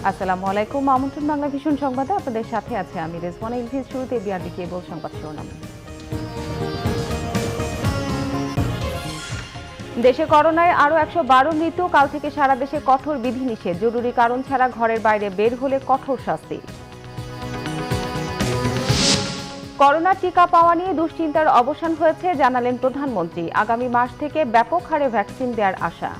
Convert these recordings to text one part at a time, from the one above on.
আসসালামু আলাইকুম। আমন্ত্রণ বাংলা ভীষণ সংবাদে আপনাদের সাথে আছে আমি রেজওয়ানা ইলফিজ। শুরুতে বিআরবি কেবল সংবাদ শিরোনাম। দেশে করোনায় আরও ১১২ মৃত্যু। কাল থেকে সারা দেশে কঠোর বিধিনিষেধ। জরুরি কারণ ছাড়া ঘরের বাইরে বের হলে কঠোর শাস্তি। করোনার টিকা পাওয়া নিয়ে দুশ্চিন্তার অবসান হয়েছে, জানালেন প্রধানমন্ত্রী। আগামী মাস থেকে ব্যাপক হারে ভ্যাকসিন দেওয়ার আশা।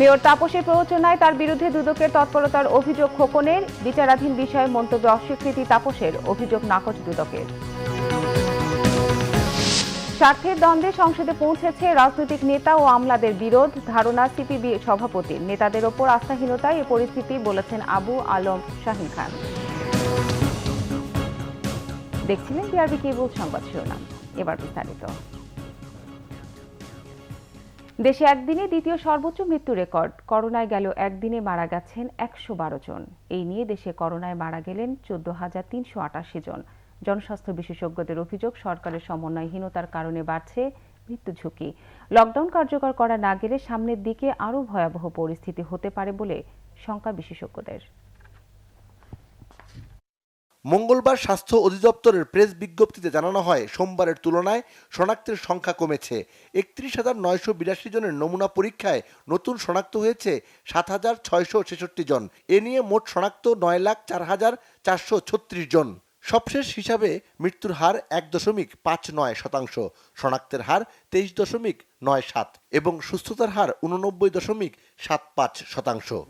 মেয়র তাপসের প্ররোচনায় তার বিরুদ্ধে দুদকের তৎপরতার অভিযোগ খোকনের। বিচারাধীন বিষয়ে মন্তব্যে অস্বীকৃতি তাপসের, অভিযোগ নাকচ দুদকের। স্বার্থের দ্বন্দ্বে সংসদে পৌঁছেছে রাজনৈতিক নেতা ও আমলাদের বিরোধ। ধারণা সিপিবি সভাপতির। নেতাদের ওপর আস্থাহীনতায় এ পরিস্থিতি, বলেছেন আবু আলম শাহিন খান। দেখছিলেন বিআরবি কেবল সংবাদ শিরোনাম, এবার বিস্তারিত। দেশে একদিনে দ্বিতীয় সর্বোচ্চ মৃত্যু রেকর্ড। করোনায় গেল একদিনে মারা গেছেন ১১২ জন। এই নিয়ে দেশে করোনায় মারা গেলেন ১৪,৩৮৮ জন। জনস্বাস্থ্য বিশেষজ্ঞদের অভিযোগ, সরকারের সমন্বয়হীনতার কারণে বাড়ছে মৃত্যু ঝুঁকি। লকডাউন কার্যকর করা না গেলে সামনের দিকে আরও ভয়াবহ পরিস্থিতি হতে পারে বলে শঙ্কা বিশেষজ্ঞদের। মঙ্গলবার স্বাস্থ্য অধিদপ্তরের প্রেস বিজ্ঞপ্তিতে জানানো হয়, সোমবারের তুলনায় শনাক্তের সংখ্যা কমেছে। ৩১,৯৮২ জনের নমুনা পরীক্ষায় নতুন শনাক্ত হয়েছে ৭,৬৬৬ জন। এ নিয়ে মোট শনাক্ত ৯,০৪,৪৩৬ জন। সবশেষ হিসাবে মৃত্যুর হার ১.৫৯%, শনাক্তের হার ২৩.৯৭ এবং সুস্থতার হার ৮৯.৭৫%।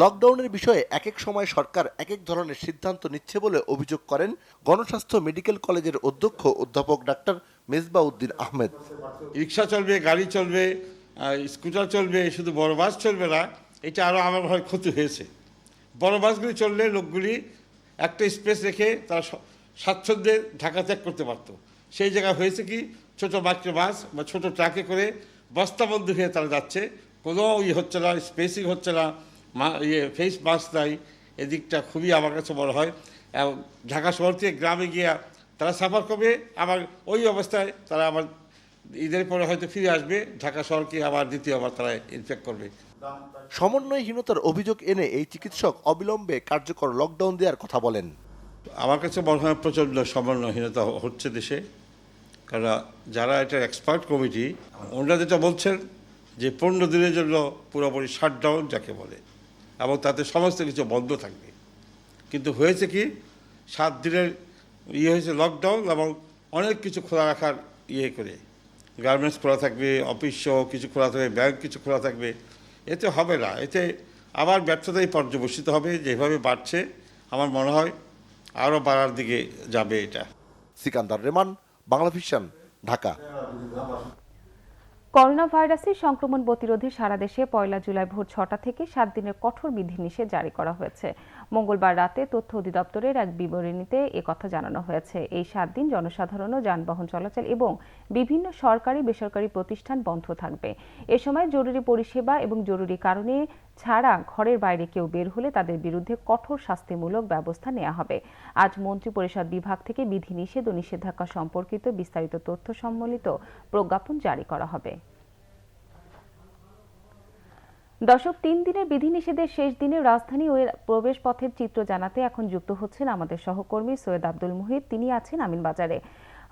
লকডাউনের বিষয়ে এক এক সময় সরকার এক এক ধরনের সিদ্ধান্ত নিচ্ছে বলে অভিযোগ করেন গণস্বাস্থ্য মেডিকেল কলেজের অধ্যক্ষ অধ্যাপক ডাক্তার মেজবাউদ্দিন আহমেদ। রিক্সা চলবে, গাড়ি চলবে, স্কুটার চলবে, শুধু বড় বাস চলবে না, এটা আরও আমার ভয় ক্ষতি হয়েছে। বড় বাসগুলি চললে লোকগুলি একটা স্পেস রেখে তারা স্বাচ্ছন্দ্যে ঢাকা ত্যাগ করতে পারতো। সেই জায়গায় হয়েছে কি, ছোটো মাইক্রো বাস বা ছোটো ট্রাকে করে বস্তাবন্ধ হয়ে তারা যাচ্ছে, কোনো হচ্ছে না, স্পেসিং হচ্ছে না, ফেস মাস্ক নাই। এদিকটা খুবই আমার কাছে মনে হয়। এবং ঢাকা শহর থেকে গ্রামে গিয়ে তারা সাফার করবে, আবার ওই অবস্থায় তারা আবার ঈদের পরে হয়তো ফিরে আসবে, ঢাকা শহরকে আবার দ্বিতীয়বার তারা ইনফেক্ট করবে। সমন্বয়হীনতার অভিযোগ এনে এই চিকিৎসক অবিলম্বে কার্যকর লকডাউন দেওয়ার কথা বলেন। আমার কাছে মনে হয় প্রচণ্ড সমন্বয়হীনতা হচ্ছে দেশে, কারণ যারা এটা এক্সপার্ট কমিটি, ওনারা যেটা বলছেন যে 15 দিনের জন্য পুরোপুরি শাটডাউন যাকে বলে, এবং তাতে সমস্ত কিছু বন্ধ থাকবে। কিন্তু হয়েছে কি, 7 দিনের হয়েছে লকডাউন, এবং অনেক কিছু খোলা রাখার করে, গার্মেন্টস খোলা থাকবে, অফিস কিছু খোলা থাকবে, ব্যাংক কিছু খোলা থাকবে। এতে হবে না, এতে আবার ব্যর্থতাই পর্যবেসিত হবে। যেভাবে বাড়ছে আমার মনে হয় আরও বাড়ার দিকে যাবে এটা। সিকান্দার রেমান, বাংলা ভিশন, ঢাকা। করোনা ভাইরাসের সংক্রমণ প্রতিরোধে সারা দেশে 1 জুলাই ভোর 6টা থেকে 7 দিনের কঠোর বিধিনিষেধ জারি করা হয়েছে। মঙ্গলবার রাতে তথ্য অধিদপ্তরের এক বিবরণীতে একথা জানানো হয়েছে। এই 7 দিন জনসাধারণ ও যানবাহন চলাচল এবং বিভিন্ন সরকারি বেসরকারি প্রতিষ্ঠান বন্ধ থাকবে। এ সময় জরুরি পরিষেবা এবং জরুরি কারণে ছাড়া ঘরের বাইরে কেউ বের হলে তাদের বিরুদ্ধে কঠোর শাস্তিমূলক ব্যবস্থা নেওয়া হবে। আজ মন্ত্রিপরিষদ বিভাগ থেকে বিধিনিষেধ ও নিষেধাজ্ঞা সম্পর্কিত বিস্তারিত তথ্য সম্বলিত প্রজ্ঞাপন জারি করা হবে। দর্শক, 3 দিনের বিধিনিষেধের শেষ দিনে রাজধানী ও প্রবেশ পথের চিত্র জানাতে এখন যুক্ত হচ্ছেন আমাদের সহকর্মী সৈয়দ আব্দুল মুহিত। তিনি আছেন আমিনবাজারে।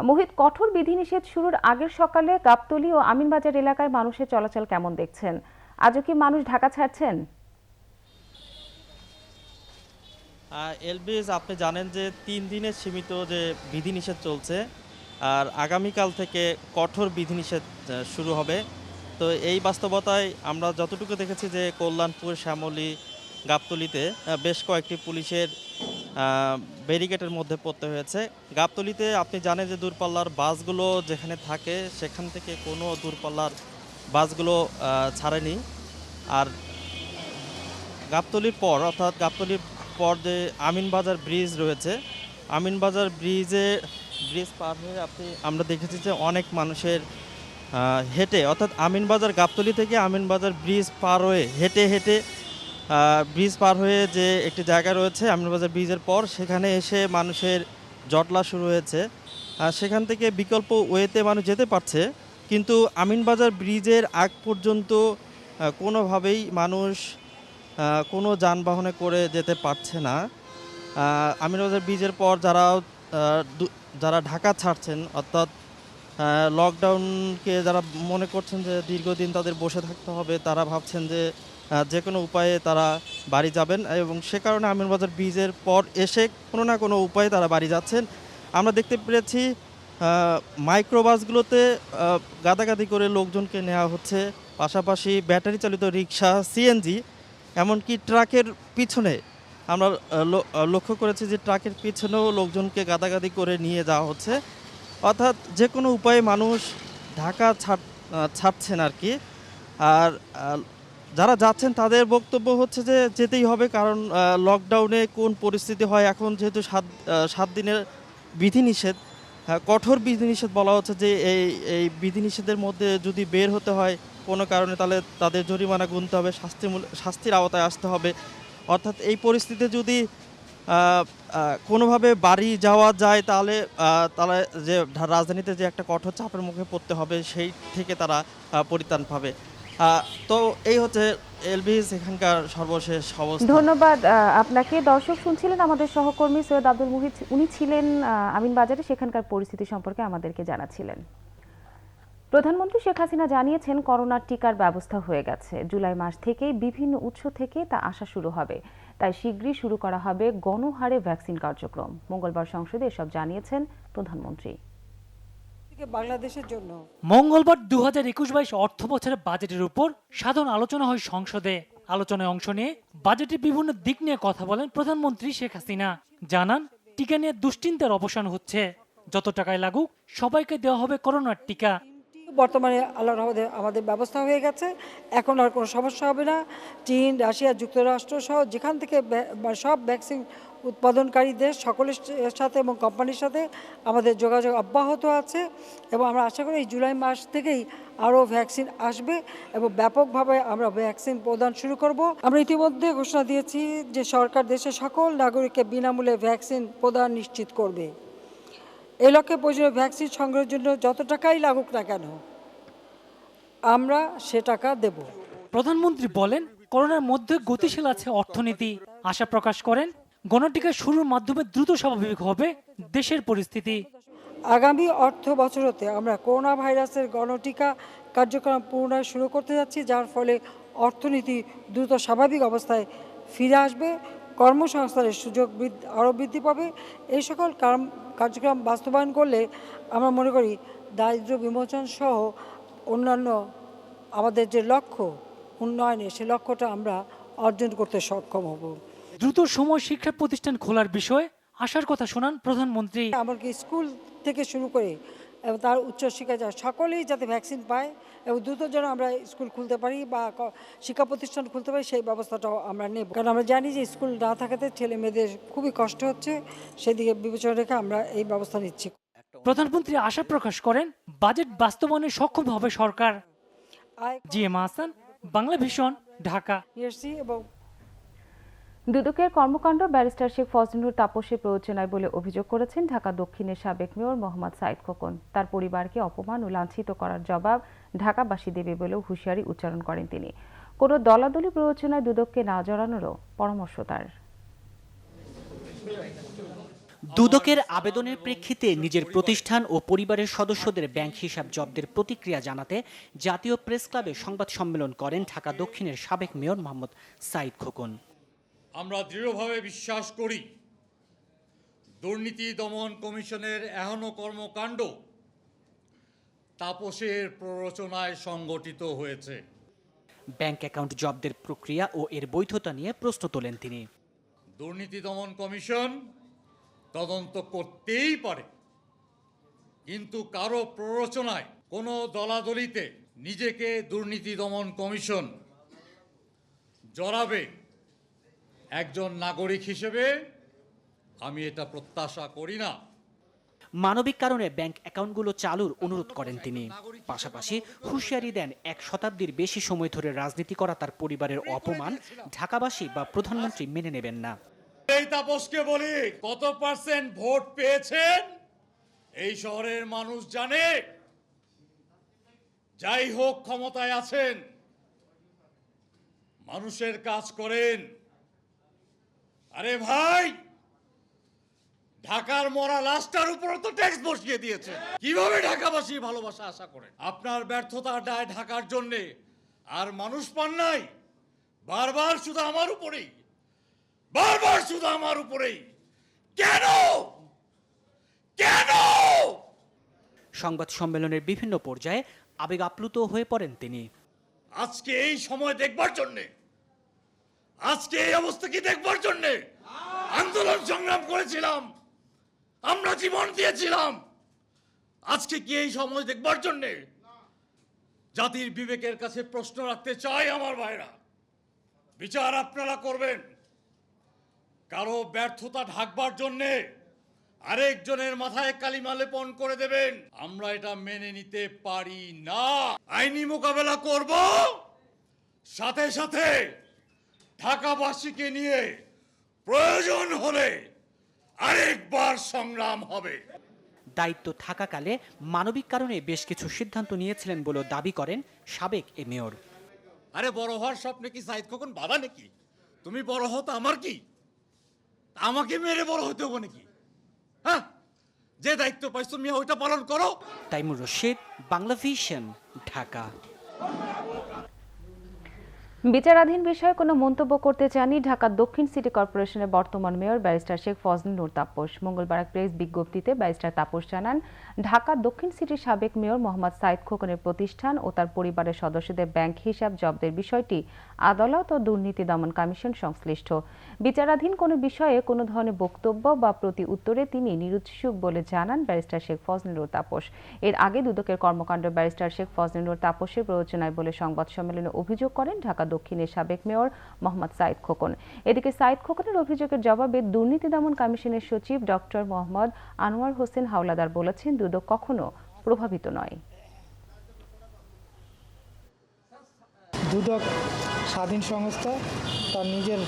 মুহিত, কঠোর বিধিনিষেধ শুরুর আগের সকালে গাবতলী ও আমিনবাজার এলাকায় মানুষের চলাচল কেমন দেখছেন? আজও কি মানুষ ঢাকা ছাড়ছেন? এলবিস, আপনি জানেন যে 3 দিনের সীমিত যে বিধিনিষেধ চলছে, আর আগামীকাল থেকে কঠোর বিধিনিষেধ শুরু হবে। তো এই বাস্তবতায় আমরা যতটুকু দেখেছি যে কল্যাণপুর, শ্যামলী, গাবতলীতে বেশ কয়েকটি পুলিশের ব্যারিকেডের মধ্যে পড়তে হয়েছে। গাবতলীতে আপনি জানেন যে দূরপাল্লার বাসগুলো যেখানে থাকে সেখান থেকে কোনো দূরপাল্লার বাসগুলো ছাড়েনি। আর গাবতলীর পর, অর্থাৎ গাবতলীর পর যে আমিনবাজার ব্রিজ রয়েছে, আমিনবাজার ব্রিজ পার হয়ে আমরা দেখেছি যে অনেক মানুষের হেঁটে, অর্থাৎ আমিনবাজার গাবতলী থেকে আমিনবাজার ব্রিজ পার হয়ে হেঁটে ব্রিজ পার হয়ে যে একটি জায়গা রয়েছে আমিনবাজার ব্রিজের পর, সেখানে এসে মানুষের জটলা শুরু হয়েছে। সেখান থেকে বিকল্প ওয়েতে মানুষ যেতে পারছে, কিন্তু আমিনবাজার ব্রিজের আগ পর্যন্ত কোনোভাবেই মানুষ কোনো যানবাহনে করে যেতে পারছে না। আমিনবাজার ব্রিজের পর যারা ঢাকা ছাড়ছেন, অর্থাৎ লকডাউনকে যারা মনে করছেন যে দীর্ঘদিন তাদের বসে থাকতে হবে, তারা ভাবছেন যে যে কোনো উপায়ে তারা বাড়ি যাবেন, এবং সে কারণে আমিনবাজার ব্রিজের পর এসে কোনো না কোনো উপায়ে তারা বাড়ি যাচ্ছেন। আমরা দেখতে পেরেছি মাইক্রোবাসগুলোতে গাদাগাদি করে লোকজনকে নেওয়া হচ্ছে, পাশাপাশি ব্যাটারি চালিত রিক্সা, সিএনজি, এমনকি ট্রাকের পিছনে আমরা লক্ষ্য করেছি যে ট্রাকের পিছনেও লোকজনকে গাদাগাদি করে নিয়ে যাওয়া হচ্ছে। অর্থাৎ যে কোনো উপায়ে মানুষ ঢাকা ছাড়ছেন আর কি। আর যারা যাচ্ছেন তাদের বক্তব্য হচ্ছে যে যেতেই হবে, কারণ লকডাউনে কোন পরিস্থিতি হয় এখন, যেহেতু 7 দিনের বিধিনিষেধ, কঠোর বিধিনিষেধ বলা হচ্ছে যে এই বিধিনিষেধের মধ্যে যদি বের হতে হয় কোনো কারণে, তাহলে তাদের জরিমানা গুনতে হবে, শাস্তির আওতায় আসতে হবে। অর্থাৎ এই পরিস্থিতিতে যদি কোনোভাবে বাড়ি যাওয়া যায়, তাহলে তারা যে রাজধানীতে যে একটা কঠোর চাপের মুখে পড়তে হবে, সেই থেকে তারা পরিত্রাণ পাবে। তো এই হচ্ছে এলবিস এখানকার সর্বশেষ অবস্থা। ধন্যবাদ আপনাকে। দর্শক শুনছিলেন আমাদের সহকর্মী সৈয়দ আব্দুল মুহিত, উনি ছিলেন আমিনবাজারে, সেখানকার পরিস্থিতি সম্পর্কে আমাদেরকে জানাচ্ছিলেন। প্রধানমন্ত্রী শেখ হাসিনা জানিয়েছেন করোনার টিকার ব্যবস্থা হয়ে গেছে, জুলাই মাস থেকেই বিভিন্ন উৎস থেকে তা আসা শুরু হবে, তাই শীঘ্রই শুরু করা হবে গণহারে ভ্যাকসিন কার্যক্রম। মঙ্গলবার সংসদে এসব জানিয়েছেন প্রধানমন্ত্রী। বাংলাদেশের জন্য মঙ্গলবার 2021-22 অর্থ বছরের বাজেটের উপর সাধারণ আলোচনা হয় সংসদে। আলোচনায় অংশ নিয়ে বাজেটের বিভিন্ন দিক নিয়ে কথা বলেন প্রধানমন্ত্রী শেখ হাসিনা। জানান, টিকা নিয়ে দুশ্চিন্তার অবসান হচ্ছে, যত টাকায় লাগুক সবাইকে দেওয়া হবে করোনার টিকা। বর্তমানে আল্লাহর রহমতে আমাদের ব্যবস্থা হয়ে গেছে, এখন আর কোনো সমস্যা হবে না। চীন, রাশিয়া, যুক্তরাষ্ট্র সহ যেখান থেকে সব ভ্যাকসিন উৎপাদনকারী দেশ সকলের সাথে এবং কোম্পানির সাথে আমাদের যোগাযোগ অব্যাহত আছে, এবং আমরা আশা করি এই জুলাই মাস থেকেই আরও ভ্যাকসিন আসবে এবং ব্যাপকভাবে আমরা ভ্যাকসিন প্রদান শুরু করব। আমরা ইতিমধ্যে ঘোষণা দিয়েছি যে সরকার দেশের সকল নাগরিককে বিনামূল্যে ভ্যাকসিন প্রদান নিশ্চিত করবে। এই লক্ষ্যে প্রয়োজনীয় ভ্যাকসিন সংগ্রহের জন্য যত টাকাই লাগুক না কেন আমরা সে টাকা দেব। প্রধানমন্ত্রী বলেন, করোনার মধ্যে গতিশীল আছে অর্থনীতি। আশা প্রকাশ করেন, গণটিকা শুরুর মাধ্যমে দ্রুত স্বাভাবিক হবে দেশের পরিস্থিতি। আগামী অর্থ বছরতে আমরা করোনা ভাইরাসের গণটিকা কার্যক্রম পুনরায় শুরু করতে যাচ্ছি, যার ফলে অর্থনীতি দ্রুত স্বাভাবিক অবস্থায় ফিরে আসবে, কর্মসংস্থানের সুযোগ আরও বৃদ্ধি পাবে। এই সকল কার্যক্রম বাস্তবায়ন করলে আমরা মনে করি দারিদ্র্য বিমোচন সহ অন্যান্য আমাদের যে লক্ষ্য উন্নয়নের, সে লক্ষ্যটা আমরা অর্জন করতে সক্ষম হব। দ্রুত সময় শিক্ষা প্রতিষ্ঠান খোলার বিষয়ে আশার কথা শোনান প্রধানমন্ত্রী। এমনকি স্কুল থেকে শুরু করে এবং তার উচ্চশিক্ষা যায় সকলেই যাতে ভ্যাকসিন পায় এবং দ্রুত যেন আমরা স্কুল খুলতে পারি বা শিক্ষা প্রতিষ্ঠান খুলতে পারি, সেই ব্যবস্থাটাও আমরা নেব। কারণ আমরা জানি যে স্কুল না থাকাতে ছেলে মেয়েদের খুবই কষ্ট হচ্ছে, সেদিকে বিবেচনা রেখে আমরা এই ব্যবস্থা নিচ্ছি। প্রধানমন্ত্রী আশা প্রকাশ করেন, বাজেট বাস্তবায়নে সক্ষম হবে সরকার। GM Hasan, Bangla vision, Dhaka. এবং দুদকের কর্মকাণ্ড ব্যারিস্টার শেখ ফজলুর তাপসের প্ররোচনায় বলে অভিযোগ করেছেন ঢাকা দক্ষিণের সাবেক মেয়র মোহাম্মদ সাইদ খোকন। তার পরিবারকে অপমান ও লাঞ্ছিত করার জবাব ঢাকাবাসী দেবে বলেও হুঁশিয়ারি উচ্চারণ করেন তিনি। কোনো দলাদলি প্ররোচনায় দুদককে না জড়ানোরও পরামর্শ তার। দুদকের আবেদনের প্রেক্ষিতে নিজের প্রতিষ্ঠান ও পরিবারের সদস্যদের ব্যাংক হিসাব জব্দের প্রতিক্রিয়া জানাতে জাতীয় প্রেস ক্লাবে সংবাদ সম্মেলন করেন ঢাকা দক্ষিণের সাবেক মেয়র মোহাম্মদ সাইদ খোকন। আমরা দৃঢ়ভাবে বিশ্বাস করি, দুর্নীতি দমন কমিশনের এহেন কর্মকাণ্ড তাপসের প্ররোচনায় সংগঠিত হয়েছে। ব্যাংক অ্যাকাউন্ট জব্দের প্রক্রিয়া ও এর বৈধতা নিয়ে প্রশ্ন তোলেন তিনি। দুর্নীতি দমন কমিশন তদন্ত করতেই পারে, কিন্তু কারো প্ররোচনায়, কোনো দলাদলিতে নিজেকে দুর্নীতি দমন কমিশন জড়াবে, একজন নাগরিক হিসেবে আমি এটা প্রত্যাশা করি না। মানবিক কারণে ব্যাংক অ্যাকাউন্টগুলো চালুর অনুরোধ করেন তিনি। পাশাপাশি হুঁশিয়ারি দেন, 1 শতাব্দীর বেশি সময় ধরে রাজনীতি করা তার পরিবারের অপমান ঢাকাবাসী বা প্রধানমন্ত্রী মেনে নেবেন না। এই তাপসকে বলি, কত % ভোট পেয়েছেন এই শহরের মানুষ জানে। যাই হোক ক্ষমতায় আছেন, মানুষের কাজ করেন। আরে ভাই, ঢাকার মরা লাশটার উপর তো ট্যাক্স বসিয়ে দিয়েছে। কিভাবে ঢাকাবাসী ভালোবাসা আশা করে? আপনার ব্যর্থতার দায় ঢাকার জন্যে আর মানুষ পান নাই। বারবার শুধু আমার উপরেই, বারবার শুধু আমার উপরেই। কেন কেন? সংবাদ সম্মেলনের বিভিন্ন পর্যায়ে আবেগ আপ্লুত হয়ে পড়েন তিনি। আজকে এই সময় দেখবার জন্যে, আজকে এই অবস্থা কি দেখবার জন্যে আন্দোলন সংগ্রাম করেছিলাম, আমরা জীবন দিয়েছিলাম। আজকে কি এই সময় দেখবার জন্যে? জাতির বিবেকের কাছে প্রশ্ন রাখতে চাই আমার ভাইরা, বিচার আপনারা করবেন। কারো ব্যর্থতা ঢাকবার জন্যে আরেকজনের মাথায় কালিমা লেপন করে দেবেন, আমরা এটা মেনে নিতে পারি না। আইনি মোকাবেলা করব, সাথে সাথে ঢাকাবাসীকে নিয়ে প্রয়োজন হলে আরেকবার সংগ্রাম হবে। দায়িত্ব থাকাকালে মানবিক কারণে বেশ কিছু সিদ্ধান্ত নিয়েছিলেন বলেও দাবি করেন সাবেক এ মেয়র। আরে বড় হওয়ার স্বপ্নে কি সাইদ খোকন বাধা নাকি? তুমি বড় হতো আমার কি? আমাকে মেরে বড় হতে হবে নাকি? হ্যাঁ, যে দায়িত্ব পাইছো মিয়া ওইটা পালন করো। তাইমুর রশিদ, বাংলা ভিশন, ঢাকা। বিচারাধীন বিষয়ে কোনো মন্তব্য করতে চাননি ঢাকা দক্ষিণ সিটি কর্পোরেশনের বর্তমান মেয়র ব্যারিস্টার শেখ ফজলুল নূর তাপস। মঙ্গলবার এক প্রেস বিজ্ঞপ্তিতে ব্যারিস্টার তাপস জানান, ঢাকা দক্ষিণ সিটির সাবেক মেয়র মোহাম্মদ সাইদ খোকনের প্রতিষ্ঠান ও তার পরিবারের সদস্যদের ব্যাংক হিসাব জব্দের বিষয়টি আদালত ও দুর্নীতি দমন কমিশন সংশ্লিষ্ট। বিচারাধীন কোনো বিষয়ে কোনো ধরনের বক্তব্য বা প্রতি উত্তরে তিনি নিরুৎসুক বলে জানান ব্যারিস্টার শেখ ফজলুল নূর তাপস। এর আগে দুদকের কর্মকাণ্ড ব্যারিস্টার শেখ ফজলুল নূর তাপসের প্ররোচনায় বলে সংবাদ সম্মেলনে অভিযোগ করেন ঢাকা দক্ষিণের সাবেক মেয়র মোহাম্মদ সাইদ খোকন। এদিকে সাইদ খোকনের অভিযোগের জবাবে দুর্নীতি দমন কমিশনের সচিব ডক্টর মোহাম্মদ আনোয়ার হোসেন হাওলাদার বলেছেন, দুদক কখনো প্রভাবিত নয়। দুদক স্বাধীন সংস্থা, তার নিজের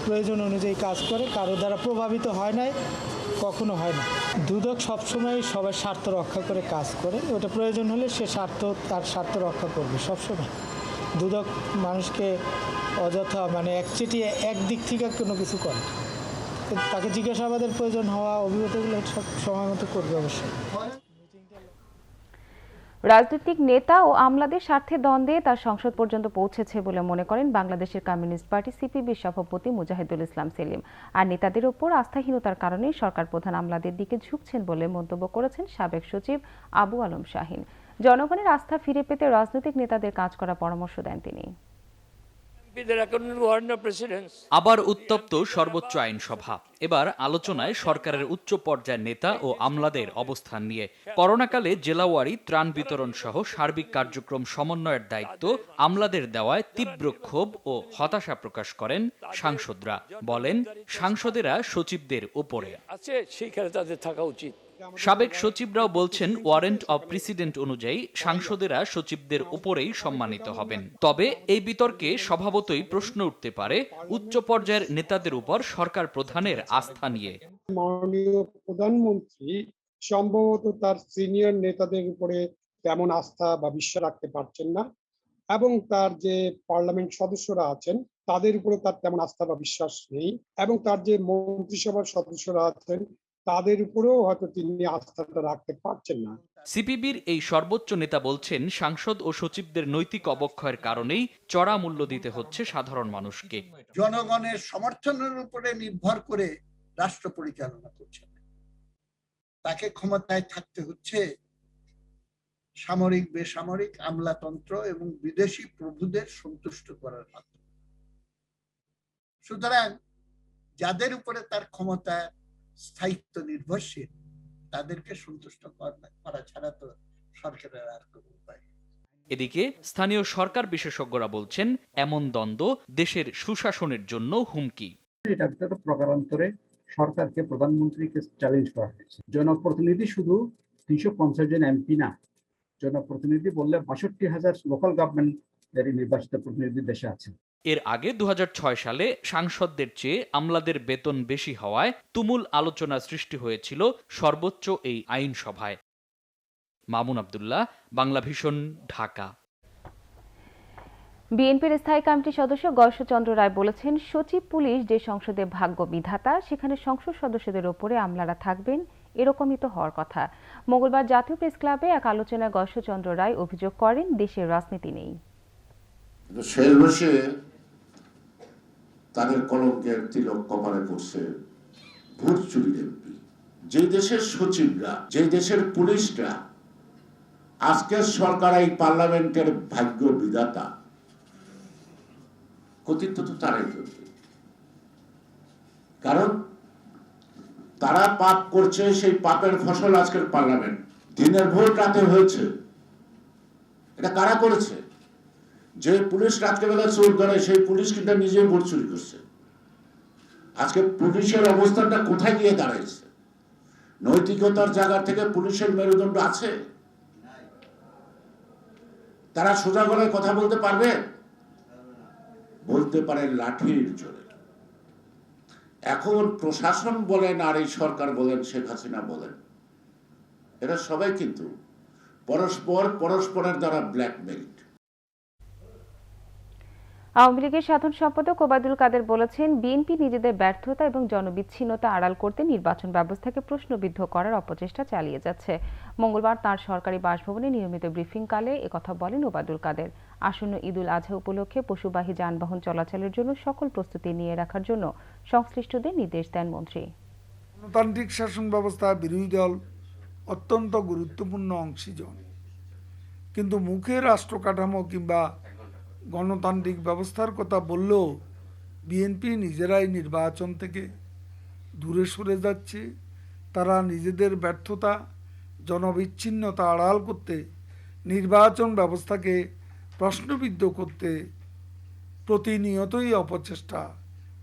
প্রয়োজন অনুযায়ী কাজ করে, কারো দ্বারা প্রভাবিত হয় নাই, কখনো হয় না। দুদক সবসময় সবার স্বার্থ রক্ষা করে কাজ করে, ওটা প্রয়োজন হলে সে তার স্বার্থ রক্ষা করবে সবসময়। দুদক মানুষকে অযথা একচেটিয়া একদিক থেকে কোনো কিছু করে, তাকে জিজ্ঞাসাবাদের প্রয়োজন হওয়া অভিজ্ঞতাগুলো সব সময় মতো করবে অবশ্যই। রাজনৈতিক নেতা ও আমলাদের স্বার্থে দ্বন্দ্বে তার সংসদ পর্যন্ত পৌঁছেছে বলে মনে করেন বাংলাদেশের কমিউনিস্ট পার্টি সিপিবির সভাপতি মুজাহিদুল ইসলাম সেলিম। আর নেতাদের ওপর আস্থাহীনতার কারণে সরকার প্রধান আমলাদের দিকে ঝুঁকছেন বলে মন্তব্য করেছেন সাবেক সচিব আবু আলম শাহিন। জনগণের আস্থা ফিরে পেতে রাজনৈতিক নেতাদের কাজ করার পরামর্শ দেন তিনি। আবার উত্তপ্ত সর্বোচ্চ আইনসভা। এবার আলোচনায় সরকারের উচ্চ পর্যায়ের নেতা ও আমলাদের অবস্থান নিয়ে। করোনাকালে জেলাওয়ারি ত্রাণ বিতরণ সহ সার্বিক কার্যক্রম সমন্বয়ের দায়িত্ব আমলাদের দেওয়ায় তীব্র ক্ষোভ ও হতাশা প্রকাশ করেন সাংসদরা। বলেন, সাংসদেরা সচিবদের উপরে আছে, সেইখানে তাদের থাকা উচিত। সাবেক সচিবরাও বলছেন, ওয়ারেন্ট অব প্রেসিডেন্ট অনুযায়ী সাংসদেরা সচিবদের উপরেই সম্মানিত হবেন। তবে এই বিতর্কে স্বভাবতই প্রশ্ন উঠতে পারে উচ্চ পর্যায়ের নেতাদের উপর সরকার প্রধানের আস্থা নিয়ে। মাননীয় প্রধানমন্ত্রী সম্ভবত তার সিনিয়র নেতাদের উপরে তেমন আস্থা বা বিশ্বাস রাখতে পারছেন না, এবং তার যে পার্লামেন্ট সদস্যরা আছেন তাদের উপরে তার তেমন আস্থা বা বিশ্বাস নেই, এবং তার যে মন্ত্রিসভার সদস্যরা আছেন তাদের উপরেও হয়তো তিনি আস্থাটা রাখতে পারছেন না। সিপিবির এই সর্বোচ্চ নেতা বলছেন, সাংসদ ও সচিবদের নৈতিক অবক্ষয়ের কারণেই চড়া মূল্য দিতে হচ্ছে সাধারণ মানুষকে। জনগণের সমর্থনের উপরে নির্ভর করে রাষ্ট্র পরিচালনা করছেন, তাকে ক্ষমতায় থাকতে হচ্ছে সামরিক, বেসামরিক, আমলাতন্ত্র এবং বিদেশি প্রভুদের সন্তুষ্ট করার মাধ্যমে। সুতরাং যাদের উপরে তার ক্ষমতা স্থায়িত্ব নির্ভরশীল তাদেরকে সন্তুষ্ট করা ছাড়া তো সরকারের আর কোনো উপায়। এদিকে স্থানীয় সরকার বিশেষজ্ঞরা বলছেন, এমন দ্বন্দ্ব দেশের সুশাসনের জন্য হুমকি। এটা প্রকারান্তরে সরকারকে, প্রধানমন্ত্রীকে চ্যালেঞ্জ করা হয়েছে। জনপ্রতিনিধি শুধু 350 জন এমপি না, জনপ্রতিনিধি বললে 62,000 লোকাল গভর্নমেন্টের নির্বাচিত প্রতিনিধি দেশে আছেন। এর আগে 2006 সালে সাংসদদের চেয়ে আমলাদের বেতন বেশি হওয়ায় তুমুল আলোচনা সৃষ্টি হয়েছিল সর্বোচ্চ এই আইনসভায়। মামুন আব্দুল্লাহ, বাংলা ভিশন, ঢাকা। বিএনপির স্থায়ী কমিটির সদস্য গয়েশ্বরচন্দ্র রায় বলেছেন, সচিব পুলিশ যে সংসদে ভাগ্য বিধাতা, সেখানে সংসদ সদস্যদের ওপরে আমলারা থাকবেন, এরকমই তো হওয়ার কথা। মঙ্গলবার জাতীয় প্রেস ক্লাবে এক আলোচনায় গয়েশ্বরচন্দ্র রায় অভিযোগ করেন, দেশের রাজনীতি নেই। শেষ বসে তাদের কলঙ্কের তিলক কপালে পড়ছে ভোট চুরির এমপি। যে দেশের সচিবরা, যে দেশের পুলিশরা আজকের সরকার এই পার্লামেন্টের ভাগ্য বিধাতা, কর্তৃত্ব তো তারাই করবে। কারণ তারা পাপ করছে, সেই পাপের ফসল আজকের পার্লামেন্ট। দিনের ভোট রাতে হয়েছে, এটা কারা করেছে? যে পুলিশ রাত্রেবেলা চোর ধরে, সেই পুলিশ কিন্তু নিজেই ভোট চুরি করছে। আজকে পুলিশের অবস্থানটা কোথায় গিয়ে দাঁড়াইছে? নৈতিকতার জায়গা থেকে পুলিশের মেরুদণ্ড আছে? তারা সোজা গলায় কথা বলতে পারবে? বলতে পারে লাঠির জোরে। এখন প্রশাসন বলেন, আর এই সরকার বলেন, শেখ হাসিনা বলেন, এরা সবাই কিন্তু পরস্পরের দ্বারা ব্ল্যাকমেইলড। আওয়ামী লীগের সাধারণ সম্পাদক ওবায়দুল কাদের বলেছেন, বিএনপি নিজেদের ব্যর্থতা এবং জনবিচ্ছিন্নতা আড়াল করতে নির্বাচন ব্যবস্থাকে প্রশ্নবিদ্ধ করার অপচেষ্টা চালিয়ে যাচ্ছে। মঙ্গলবার তার সরকারি বাসভবনে নিয়মিত ব্রিফিংকালে একথা বলেন ওবায়দুল কাদের। আসন্ন ঈদুল আজহা উপলক্ষে পশুবাহী যানবাহন চলাচলের জন্য সকল প্রস্তুতি নিয়ে রাখার জন্য সংশ্লিষ্টদের নির্দেশ দেন মন্ত্রী। গণতান্ত্রিক শাসন ব্যবস্থা বিরোধী দল অত্যন্ত গুরুত্বপূর্ণ অংশীজন, কিন্তু মুখে রাষ্ট্র কাঠামো কিংবা গণতান্ত্রিক ব্যবস্থার কথা বললেও বিএনপি নিজেরাই নির্বাচন থেকে দূরে সরে যাচ্ছে। তারা নিজেদের ব্যর্থতা, জনবিচ্ছিন্নতা আড়াল করতে, নির্বাচন ব্যবস্থাকে প্রশ্নবিদ্ধ করতে প্রতিনিয়তই অপচেষ্টা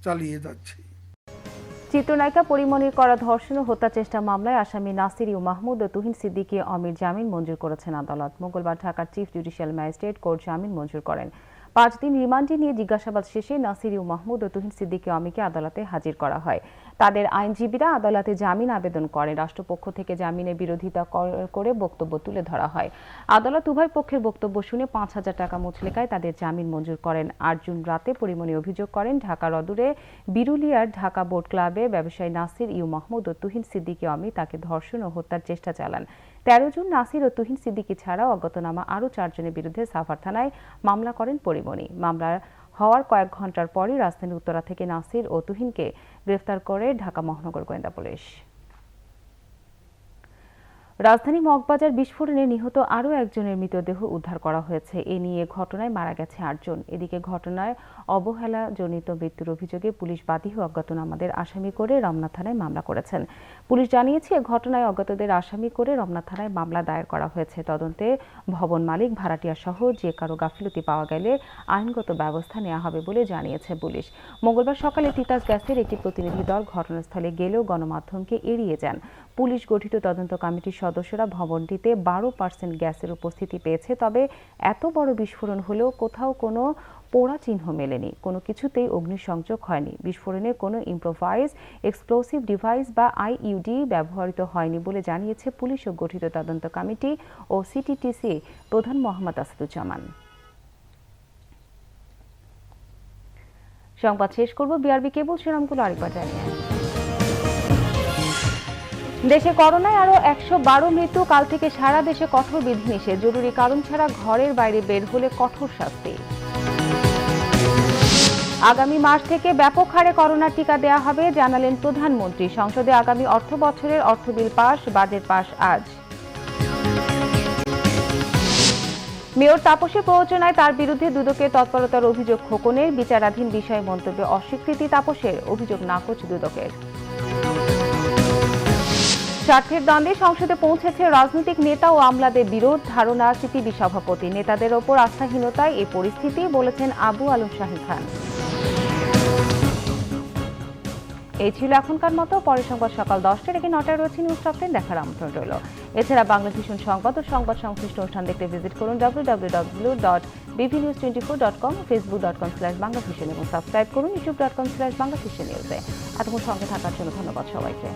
চালিয়ে যাচ্ছে। চিত্রনায়িকা পরিমণির করা ধর্ষণ ও হত্যা চেষ্টা মামলায় আসামি নাসির ইউ মাহমুদ ও তুহিন সিদ্দিকী অমির জামিন মঞ্জুর করেছেন আদালত। মঙ্গলবার ঢাকার চিফ জুডিশিয়াল ম্যাজিস্ট্রেট কোর্ট জামিন মঞ্জুর করেন। 5 দিন রিমান্ডে নিয়ে জিজ্ঞাসাবাদ শেষে নাসির ইউ মাহমুদ ও তুহিন সিদ্দিকী অমিকে আদালতে হাজির করা হয়। তাদের আইনজীবীরা আদালতে জামিন আবেদন করেন। রাষ্ট্রপক্ষ থেকে জামিনের বিরোধিতা করে বক্তব্য তুলে ধরা হয়। আদালত উভয় পক্ষের বক্তব্য শুনে 5,000 টাকা মুচলেকায় তাদের জামিন মঞ্জুর করেন। 8 জুন রাতে পরিমণি অভিযোগ করেন, ঢাকা রদুরে বিরুলিয়ার ঢাকা বোট ক্লাবে ব্যবসায়ী নাসির ইউ মাহমুদ ও তুহিন সিদ্দিকী অমি তাকে ধর্ষণ ও হত্যার চেষ্টা চালান। 13 জুন নাসির ও তুহিন সিদ্দিকী ছাড়াও অজ্ঞাতনামা আরও 4 জনের বিরুদ্ধে সাভার থানায় মামলা করেন পরিমণি। মামলা হওয়ার কয়েক ঘন্টার পরই রাজধানীর উত্তরা থেকে নাসির ও তুহিনকে গ্রেফতার করে ঢাকা মহানগর গোয়েন্দা পুলিশ। রাজধানী মগবাজার বিস্ফোরণে নিহত আরও একজনের মৃতদেহ উদ্ধার করা হয়েছে। এ নিয়ে ঘটনায় মারা গেছে 8 জন। এদিকে ঘটনায় অবহেলাজনিত মৃত্যুর অভিযোগে পুলিশ বাদী ও অজ্ঞাতনামাদের আসামি করে রমনা থানায় মামলা করেছেন। পুলিশ জানিয়েছে, ঘটনায় অজ্ঞাতদের আসামি করে রমনা থানায় মামলা দায়ের করা হয়েছে। তদন্তে ভবন মালিক, ভাড়াটিয়া সহ যে কারো গাফিলতি পাওয়া গেলে আইনগত ব্যবস্থা নেওয়া হবে বলে জানিয়েছে পুলিশ। মঙ্গলবার সকালে তিতাস গ্যাসের একটি প্রতিনিধি দল ঘটনাস্থলে গেলেও গণমাধ্যমকে এড়িয়ে যান। পুলিশ গঠিত তদন্ত কমিটির সদস্যরা ভবনটিতে 12% গ্যাসের উপস্থিতি পেয়েছে। তবে এত বড় বিস্ফোরণ হলেও কোথাও কোনো পোড়া চিহ্ন মেলেনি, কোনো কিছুতেই অগ্নিসংযোগ হয়নি। বিস্ফোরণে কোনো ইম্প্রোভাইজ এক্সপ্লোসিভ ডিভাইস বা আইইউডি ব্যবহৃত হয়নি বলে জানিয়েছে পুলিশ ও গঠিত তদন্ত কমিটি ও সিটিটিসি প্রধান মোহাম্মদ আসাদুজ্জামান। সংবাদ শেষ করব বিআরবি কেবল শিরোনামগুলো আরেকবার জানিয়ে। দেশে করোনায় আরও 112 মৃত্যু। কাল থেকে সারা দেশে কঠোর বিধিনিষেধ। জরুরি কারণ ছাড়া ঘরের বাইরে বের হলে কঠোর শাস্তি। আগামী মাস থেকে ব্যাপক হারে করোনার টিকা দেওয়া হবে, জানালেন প্রধানমন্ত্রী। সংসদে আগামী অর্থ বছরের অর্থ বিল পাস, বাজেট পাস আজ। মেয়র তাপসের প্ররোচনায় তার বিরুদ্ধে দুদকের তৎপরতার অভিযোগ খোকনের। বিচারাধীন বিষয়ে মন্তব্যে অস্বীকৃতি তাপসের, অভিযোগ নাকচ দুদকের। স্বার্থের দ্বন্দ্বে সংসদে পৌঁছেছে রাজনৈতিক নেতা ও আমলাদের বিরোধ, ধারণা সিপিবি সভাপতি। নেতাদের ওপর আস্থাহীনতায় এই পরিস্থিতি, বলেছেন আবু আলম শাহী খান। এই ছিল এখনকার মতো। পরের সংবাদ সকাল 10টায়, রেখে 9টায় রয়েছে নিউজ টপ 10 দেখার আমন্ত্রণ রইল। এছাড়া বাংলা ভিশন সংবাদ ও সংবাদ সংশ্লিষ্ট অনুষ্ঠান দেখতে ভিজিট করুন www.bbnews24.com, facebook.com/বাংলাভিশন এবং সাবস্ক্রাইব করুন youtube.com/বাংলাভিশন নিউজে। এতক্ষণ সঙ্গে থাকার জন্য ধন্যবাদ সবাইকে।